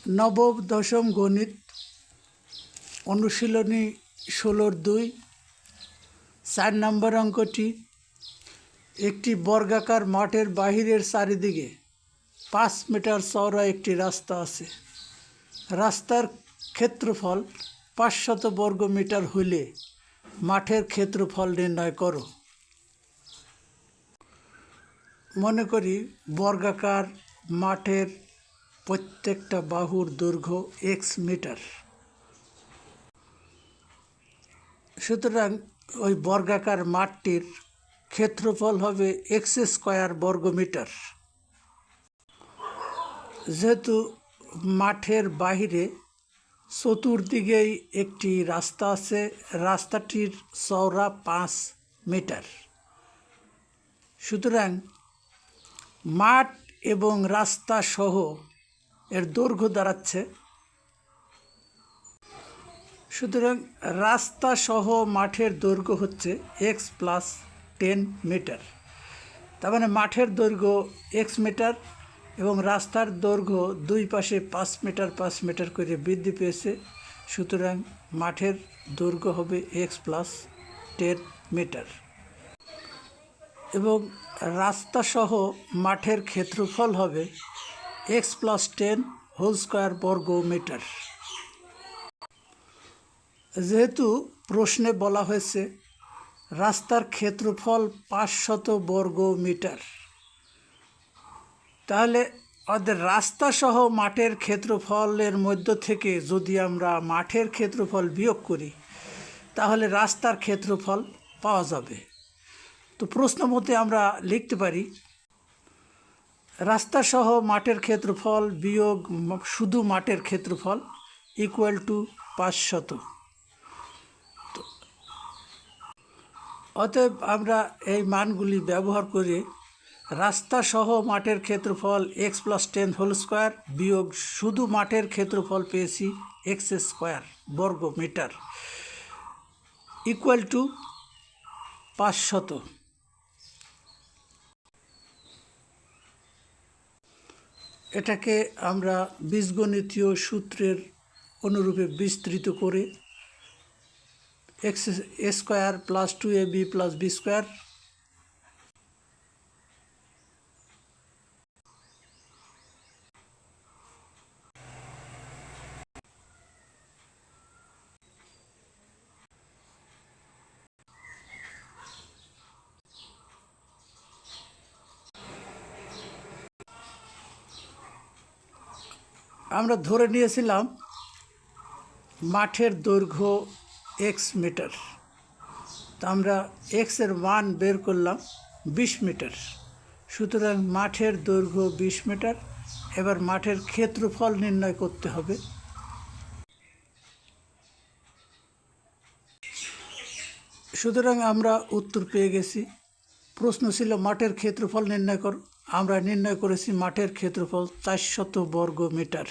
নবম দশম গণিত অনুশীলনী 16-2 4 নম্বর অঙ্কটি। একটি বর্গাকার মাঠের বাহিরের চারিদিকে 5 মিটার চওড়া একটি রাস্তা আছে। রাস্তার ক্ষেত্রফল 500 বর্গ মিটার হলে মাঠের ক্ষেত্রফল নির্ণয় করো। মনে করি বর্গাকার মাঠের প্রত্যেকটা বাহুর দৈর্ঘ্য x মিটার। সুতরাং ওই বর্গাকার মাঠটির ক্ষেত্রফল হবে x² বর্গ মিটার। যেহেতু মাঠের বাহিরে চতুর্দিকেই একটি রাস্তা আছে, রাস্তাটির চওড়া 5 মিটার। সুতরাং মাঠ এবং রাস্তা সহ এর দৈর্ঘ্য দাঁড়াচ্ছে, সুতরাং রাস্তা সহ মাঠের দৈর্ঘ্য হচ্ছে x + 10 মিটার। তার মানে মাঠের দৈর্ঘ্য x মিটার এবং রাস্তার দৈর্ঘ্য দুই পাশে 5 মিটার 5 মিটার করে বৃদ্ধি পেয়েছে। সুতরাং মাঠের দৈর্ঘ্য হবে x + 10 মিটার এবং রাস্তা সহ মাঠের ক্ষেত্রফল হবে x + 10 হোল স্কয়ার বর্গ মিটার। যেহেতু প্রশ্নে বলা হয়েছে রাস্তার ক্ষেত্রফল 500 বর্গ মিটার, তাহলে আমাদের রাস্তা সহ মাঠের ক্ষেত্রফলের মধ্য থেকে যদি আমরা মাঠের ক্ষেত্রফল বিয়োগ করি তাহলে রাস্তার ক্ষেত্রফল পাওয়া যাবে। তো প্রশ্ন মতে আমরা লিখতে পারি রাস্তা সহ মাঠের ক্ষেত্রফল বিয়োগ শুধু মাঠের ক্ষেত্রফল = 500। অতএব আমরা এই মানগুলি ব্যবহার করে রাস্তা সহ মাঠের ক্ষেত্রফল x + 10 হোল স্কয়ার বিয়োগ শুধু মাঠের ক্ষেত্রফল পেয়েছি x² বর্গ মিটার = 500। এটাকে আমরা বীজগণিতীয় সূত্রের অনুরূপে বিস্তৃত করে x² + 2ab + b²। আমরা ধরে নিয়েছিলাম মাঠের দৈর্ঘ্য x মিটার, তা আমরা x এর মান বের করলাম 20 মিটার। সুতরাং মাঠের দৈর্ঘ্য 20 মিটার। এবার মাঠের ক্ষেত্রফল নির্ণয় করতে হবে। সুতরাং আমরা উত্তর পেয়ে গেছি। প্রশ্ন ছিল মাঠের ক্ষেত্রফল নির্ণয় কর, আমরা নির্ণয় করেছি মাঠের ক্ষেত্রফল 400 বর্গ মিটার।